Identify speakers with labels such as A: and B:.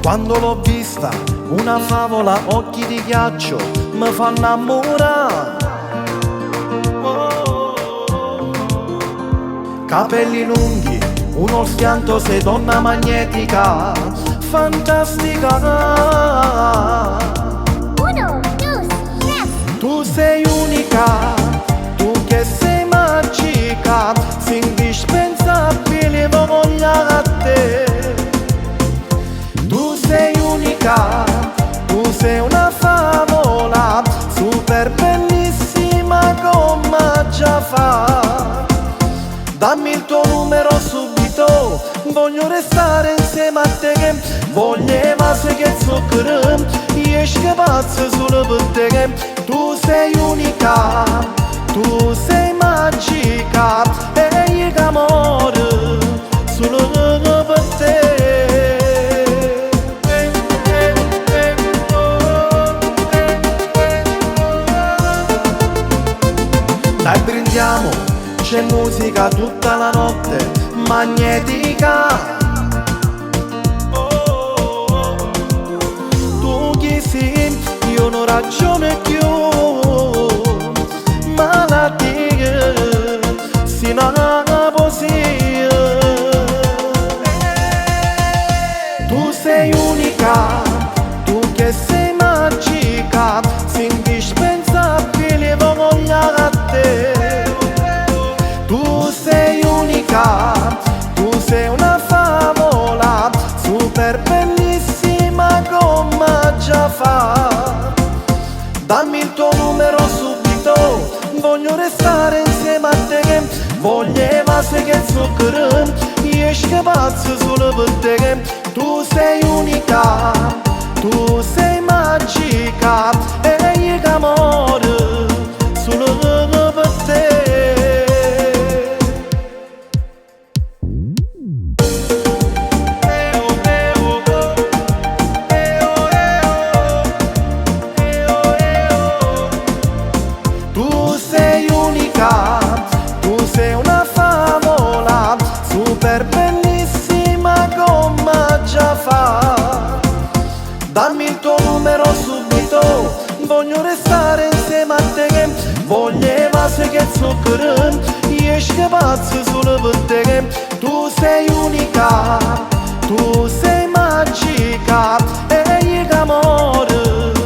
A: Quando l'ho vista, una favola, occhi di ghiaccio, mi fa innamorare. Capelli lunghi, uno schianto, sei donna magnetica, fantastica.
B: Uno, dos, tres.
A: Tu sei unica, tu che sei magica, sei indispensabile, voglio a te. Tu sei unica, tu sei una favola, super bellissima come già fa. Dammi il tuo numero subito, voglio restare insieme a te. Voglio se che zucchero, io esco pazzo solo per te. Tu sei unica, tu sei magica, e io che amore solo per te. Dai brindiamo, c'è musica tutta la notte, magnetica. Tu chi sei, io non ragiono più, malattia, sino a poesia. Tu sei unica, tu che sei magica, sei indispensabile, voglio a te. Tu sei unica, tu sei una favola, super bellissima come già fa. Dammi il tuo numero subito, voglio restare insieme a te. Voglio se che zucchero, io esco pazzo solo per te. Tu sei unica, tu sei magica, e io che amore solo per te. Tu sei unica, tu sei una favola, super bellissima come già fa. Dammi il tuo numero subito, voglio restare insieme a te. Voglio se che zucchero, io esco pazzo solo per te. Tu sei unica, tu sei magica, e io che amore